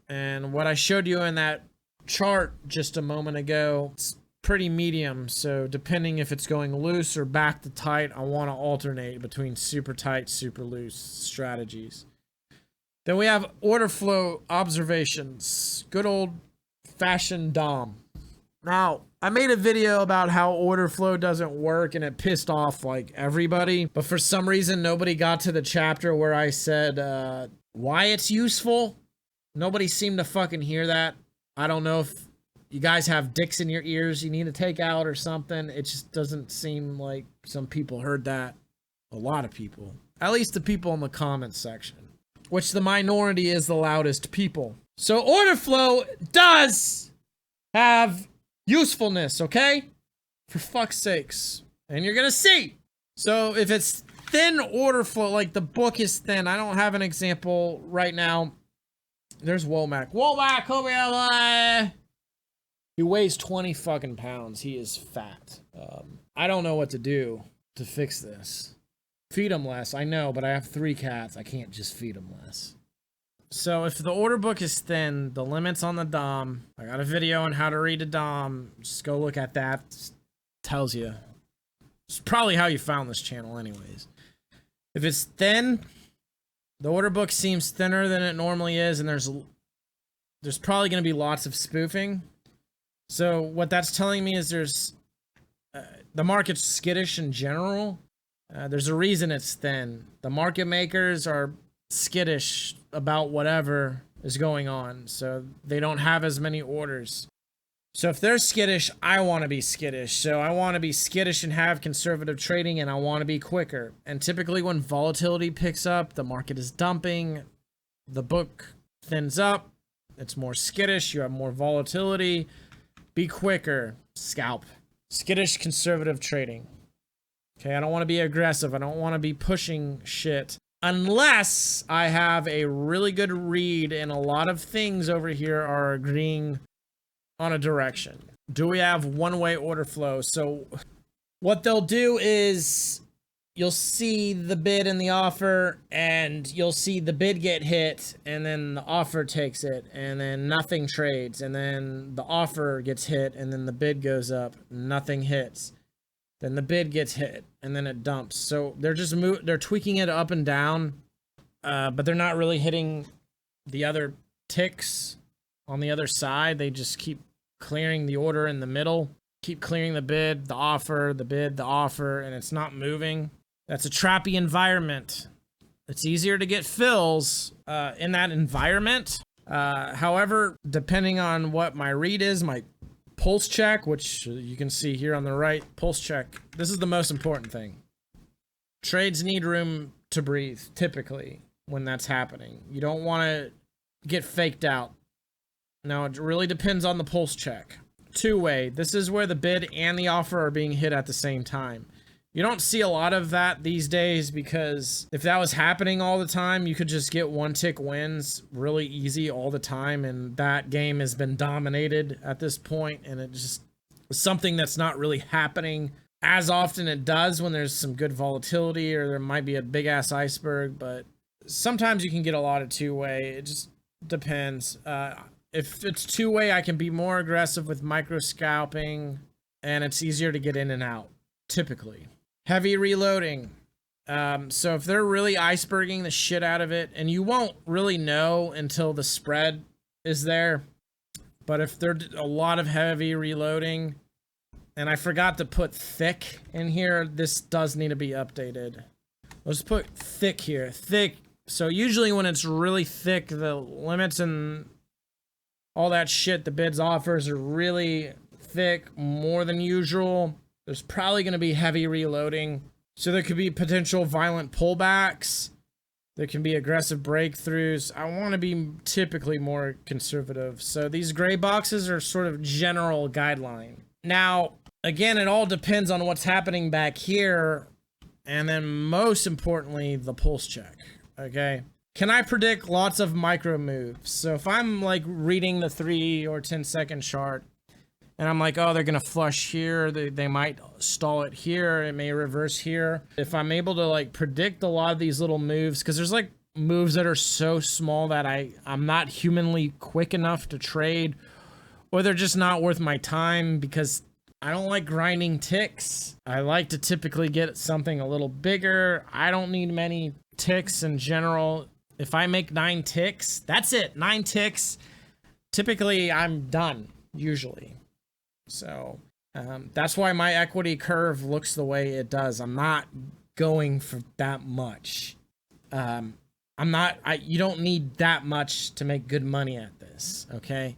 And what I showed you in that chart just a moment ago, it's pretty medium. So depending if it's going loose or back to tight, I want to alternate between super tight, super loose strategies. Then we have order flow observations. Good old fashioned DOM. Now, I made a video about how order flow doesn't work and it pissed off like everybody, but for some reason nobody got to the chapter where I said why it's useful. Nobody seemed to fucking hear that. I don't know if you guys have dicks in your ears you need to take out or something. It just doesn't seem like some people heard that. A lot of people. At least the people in the comments section. Which the minority is the loudest people. So order flow does have usefulness, okay? For fuck's sakes. And you're gonna see. So if it's thin order flow, like the book is thin. I don't have an example right now. There's Womack. Womack, come here, boy. He weighs 20 fucking pounds. He is fat. I don't know what to do to fix this. Feed him less, I know, but I have 3 cats. I can't just feed him less. So if the order book is thin, the limits on the DOM, I got a video on how to read a DOM. Just go look at that. It tells you. It's probably how you found this channel anyways. If it's thin, the order book seems thinner than it normally is, and there's probably going to be lots of spoofing. So what that's telling me is there's the market's skittish in general. There's a reason it's thin. The market makers are skittish about whatever is going on, so they don't have as many orders. So if they're skittish, I want to be skittish. So I want to be skittish and have conservative trading, and I want to be quicker. And typically when volatility picks up, the market is dumping, the book thins up, it's more skittish, you have more volatility. Be quicker, scalp. Skittish conservative trading. Okay, I don't want to be aggressive. I don't want to be pushing shit. Unless I have a really good read and a lot of things over here are agreeing on a direction. Do we have one-way order flow? So what they'll do is you'll see the bid and the offer, and you'll see the bid get hit, and then the offer takes it, and then nothing trades, and then the offer gets hit, and then the bid goes up, nothing hits. Then the bid gets hit, and then it dumps. So they're just they're tweaking it up and down, but they're not really hitting the other ticks on the other side. They just keep clearing the order in the middle, keep clearing the bid, the offer, the bid, the offer, and it's not moving. That's a trappy environment. It's easier to get fills in that environment. However, depending on what my read is, my pulse check, which you can see here on the right, pulse check. This is the most important thing. Trades need room to breathe, typically, when that's happening. You don't want to get faked out. Now, it really depends on the pulse check. Two-way. This is where the bid and the offer are being hit at the same time. You don't see a lot of that these days, because if that was happening all the time, you could just get one-tick wins really easy all the time, and that game has been dominated at this point, and it just is something that's not really happening as often. It does when there's some good volatility, or there might be a big-ass iceberg, but sometimes you can get a lot of two-way. It just depends. If it's two-way, I can be more aggressive with micro scalping, and it's easier to get in and out, typically. Heavy reloading. So if they're really iceberging the shit out of it, and you won't really know until the spread is there, but if there's a lot of heavy reloading, and I forgot to put thick in here, this does need to be updated. Let's put thick here. Thick. So usually when it's really thick, the limits and all that shit, the bids offers are really thick, more than usual. There's probably going to be heavy reloading. So there could be potential violent pullbacks. There can be aggressive breakthroughs. I want to be typically more conservative. So these gray boxes are sort of general guideline. Now, again, it all depends on what's happening back here. And then most importantly, the pulse check. Okay. Can I predict lots of micro moves? So if I'm like reading the 3 or 10-second chart, and I'm like, oh, they're going to flush here. They might stall it here. It may reverse here. If I'm able to like predict a lot of these little moves, because there's like moves that are so small that I'm not humanly quick enough to trade, or they're just not worth my time because I don't like grinding ticks. I like to typically get something a little bigger. I don't need many ticks in general. If I make 9 ticks, that's it. 9 ticks. Typically, I'm done, usually. So that's why my equity curve looks the way it does. I'm not going for that much. You don't need that much to make good money at this, okay?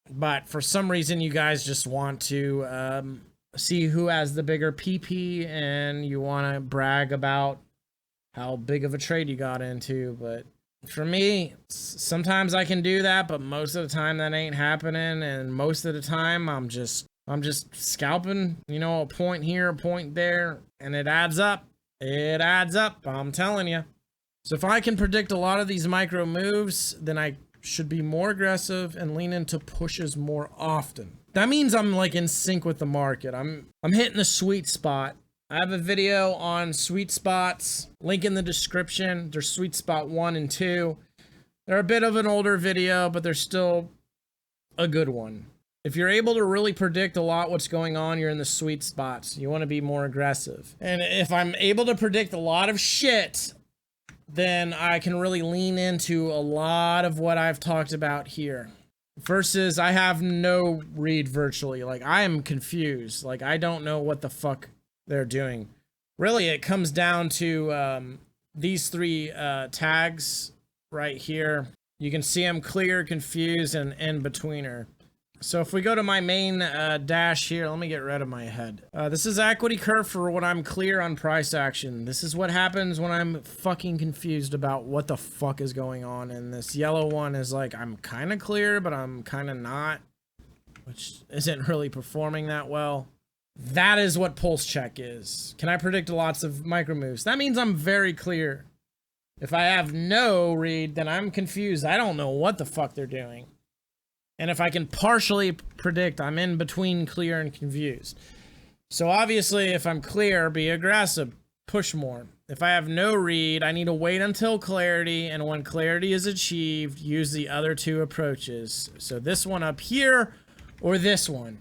But for some reason, you guys just want to see who has the bigger PP, and you want to brag about how big of a trade you got into. But for me, sometimes I can do that, but most of the time that ain't happening. And most of the time, I'm just scalping, you know, a point here, a point there, and it adds up. It adds up, I'm telling you. So if I can predict a lot of these micro moves, then I should be more aggressive and lean into pushes more often. That means I'm like in sync with the market. I'm hitting the sweet spot. I have a video on sweet spots, link in the description. There's sweet spot 1 and 2. They're a bit of an older video, but they're still a good one. If you're able to really predict a lot what's going on, you're in the sweet spots. You want to be more aggressive. And if I'm able to predict a lot of shit, then I can really lean into a lot of what I've talked about here. Versus I have no read virtually. Like, I am confused. Like, I don't know what the fuck they're doing. Really, it comes down to these 3 tags right here. You can see I'm clear, confused, and in-betweener. So if we go to my main dash here, let me get rid of my head. This is equity curve for when I'm clear on price action. This is what happens when I'm fucking confused about what the fuck is going on. And this yellow one is like, I'm kind of clear, but I'm kind of not, which isn't really performing that well. That is what pulse check is. Can I predict lots of micro moves? That means I'm very clear. If I have no read, then I'm confused. I don't know what the fuck they're doing. And if I can partially predict, I'm in between clear and confused. So obviously, if I'm clear, be aggressive, push more. If I have no read, I need to wait until clarity, and when clarity is achieved, use the other 2 approaches. So this one up here, or this one.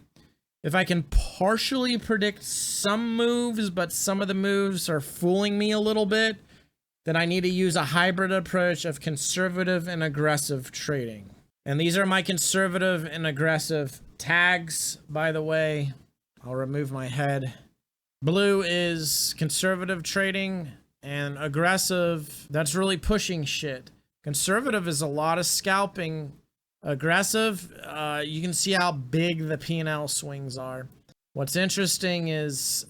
If I can partially predict some moves, but some of the moves are fooling me a little bit, then I need to use a hybrid approach of conservative and aggressive trading. And these are my conservative and aggressive tags, by the way. I'll remove my head. Blue is conservative trading, and aggressive, that's really pushing shit. Conservative is a lot of scalping. Aggressive, you can see how big the P&L swings are. What's interesting is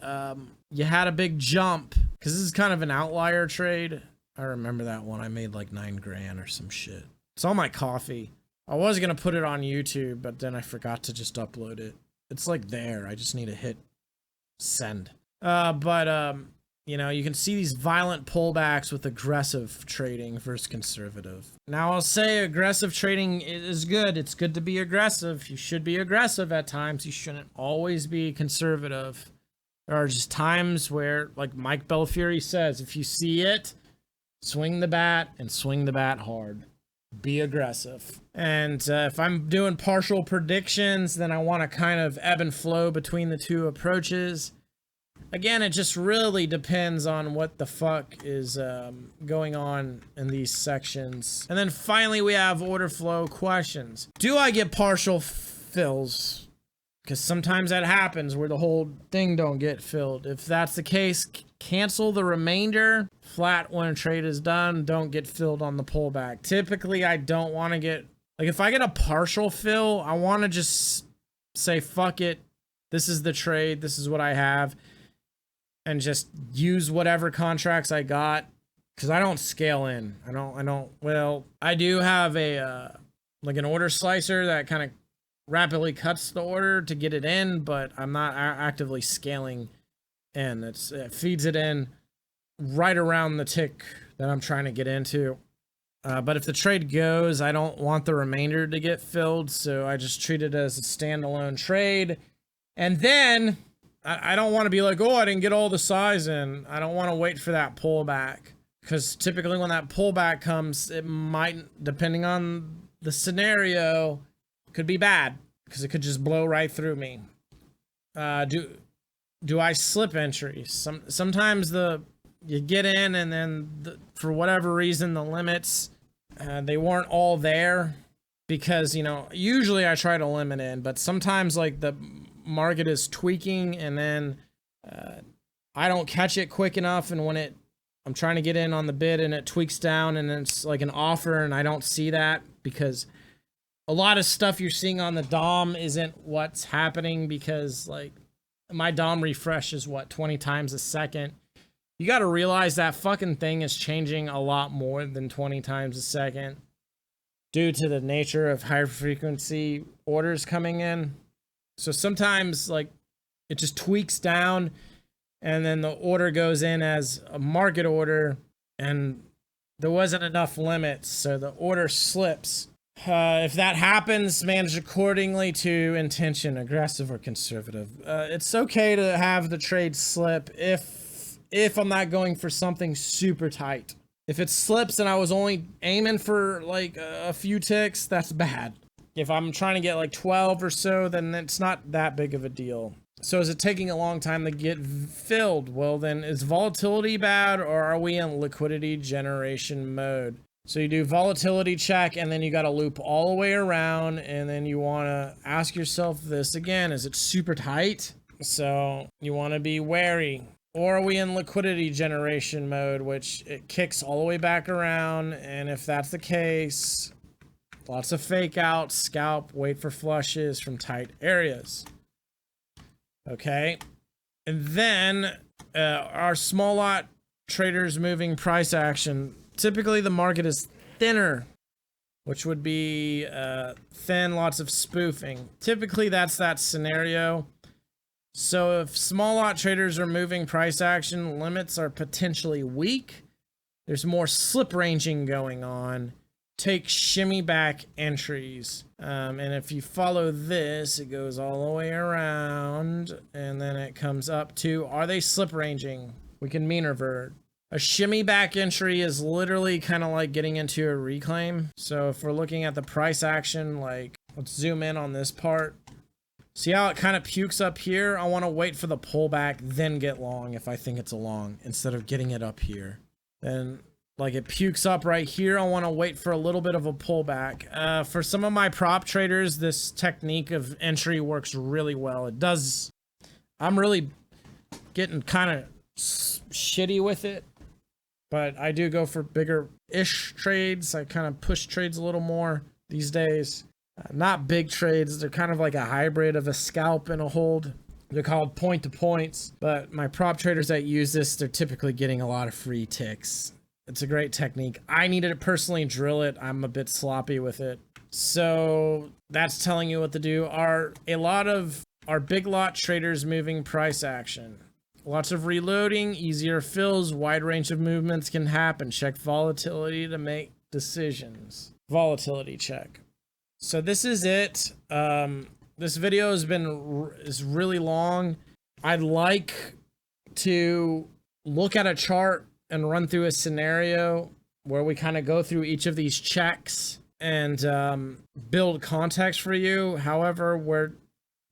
you had a big jump, because this is kind of an outlier trade. I remember that one. I made like 9 grand or some shit. It's all my coffee. I was going to put it on YouTube, but then I forgot to just upload it. It's like there. I just need to hit send. You know, you can see these violent pullbacks with aggressive trading versus conservative. Now, I'll say aggressive trading is good. It's good to be aggressive. You should be aggressive at times. You shouldn't always be conservative. There are just times where, like Mike Belfiore says, if you see it, swing the bat and swing the bat hard. Be aggressive. And if I'm doing partial predictions, then I want to kind of ebb and flow between the 2 approaches. Again, it just really depends on what the fuck is going on in these sections. And then finally, we have order flow questions. Do I get partial fills? Because sometimes that happens where the whole thing don't get filled. If that's the case, cancel the remainder. Flat when a trade is done, don't get filled on the pullback. Typically, I don't want to get... Like, if I get a partial fill, I want to just say, fuck it. This is the trade. This is what I have. And just use whatever contracts I got. Because I don't scale in. Well, I do have a, like an order slicer that kind of rapidly cuts the order to get it in, but I'm not actively scaling in. It feeds it in right around the tick that I'm trying to get into. But if the trade goes, I don't want the remainder to get filled, so I just treat it as a standalone trade. And then I don't want to be like, oh, I didn't get all the size in. I don't want to wait for that pullback, because typically when that pullback comes, it might, depending on the scenario, could be bad, because it could just blow right through me. Do I slip entries? Sometimes you get in and then for whatever reason the limits they weren't all there, because usually I try to limit in, but sometimes like the market is tweaking and then I don't catch it quick enough, and when I'm trying to get in on the bid and it tweaks down and it's like an offer and I don't see that, because a lot of stuff you're seeing on the DOM isn't what's happening, because like my DOM refresh is 20 times a second. You got to realize that fucking thing is changing a lot more than 20 times a second due to the nature of high frequency orders coming in. So sometimes like it just tweaks down and then the order goes in as a market order and there wasn't enough limits, so the order slips. If that happens, manage accordingly to intention, aggressive or conservative. It's okay to have the trade slip if I'm not going for something super tight. If it slips and I was only aiming for like a few ticks, that's bad. If I'm trying to get like 12 or so, then it's not that big of a deal. So is it taking a long time to get filled? Well, then is volatility bad, or are we in liquidity generation mode? So you do volatility check, and then you got to loop all the way around, and then you want to ask yourself this again: is it super tight? So you want to be wary. Or are we in liquidity generation mode, which it kicks all the way back around? And if that's the case, lots of fake outs, scalp, wait for flushes from tight areas. Okay. And then our small lot traders moving price action. Typically the market is thinner, which would be thin, lots of spoofing. Typically that's that scenario. So if small lot traders are moving price action, limits are potentially weak. There's more slip ranging going on. Take shimmy back entries. And if you follow this, it goes all the way around and then it comes up to, are they slip ranging? We can mean revert. A shimmy back entry is literally kind of like getting into a reclaim. So if we're looking at the price action, like let's zoom in on this part. See how it kind of pukes up here? I want to wait for the pullback, then get long if I think it's a long, instead of getting it up here. Then like it pukes up right here, I want to wait for a little bit of a pullback. For some of my prop traders, this technique of entry works really well. It does. I'm really getting kind of shitty with it, but I do go for bigger-ish trades. I kind of push trades a little more these days. Not big trades. They're kind of like a hybrid of a scalp and a hold. They're called point-to-points, but my prop traders that use this, they're typically getting a lot of free ticks. It's a great technique. I needed to personally drill it. I'm a bit sloppy with it. So that's telling you what to do. A lot of our big lot traders moving price action. Lots of reloading, easier fills, wide range of movements can happen. Check volatility to make decisions. Volatility check. So this is it. This video is really long. I'd like to look at a chart and run through a scenario where we kind of go through each of these checks and build context for you. However, we're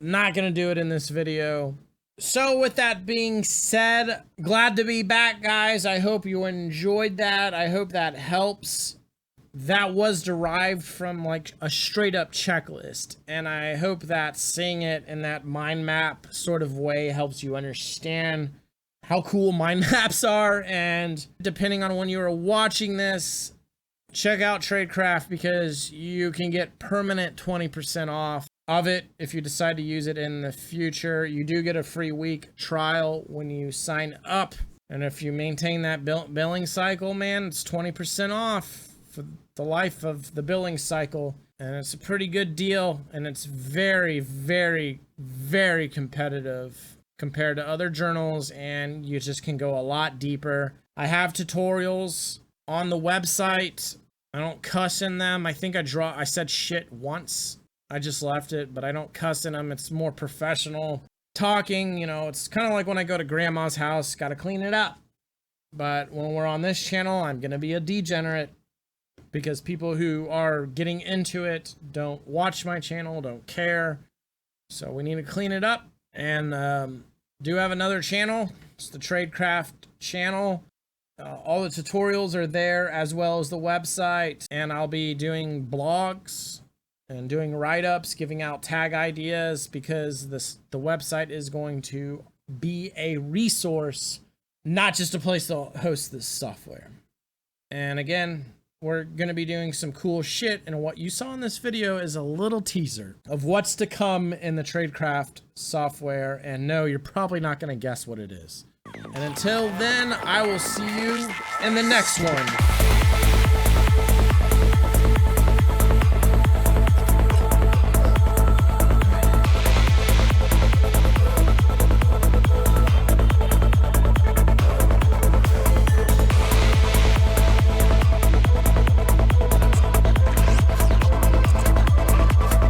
not going to do it in this video. So with that being said, glad to be back, guys. I hope you enjoyed that. I hope that helps. That was derived from like a straight up checklist, and I hope that seeing it in that mind map sort of way helps you understand how cool mind maps are. And depending on when you are watching this, check out Tradecraft, because you can get permanent 20% off of it if you decide to use it in the future. You do get a free week trial when you sign up, and if you maintain that billing cycle, man, it's 20% off for the life of the billing cycle. And it's a pretty good deal, and it's very, very, very competitive compared to other journals, and you just can go a lot deeper. I have tutorials on the website. I don't cuss in them. I think I said shit once. I just left it, but I don't cuss in them. It's more professional talking. You know, it's kind of like when I go to grandma's house, got to clean it up. But when we're on this channel, I'm going to be a degenerate, because people who are getting into it don't watch my channel, don't care. So we need to clean it up. And do have another channel. It's the Tradecraft channel. All the tutorials are there, as well as the website. And I'll be doing blogs and doing write-ups, giving out tag ideas, because the website is going to be a resource, not just a place to host this software. And again, we're going to be doing some cool shit, and what you saw in this video is a little teaser of what's to come in the Tradecraft software, and no, you're probably not going to guess what it is. And until then, I will see you in the next one.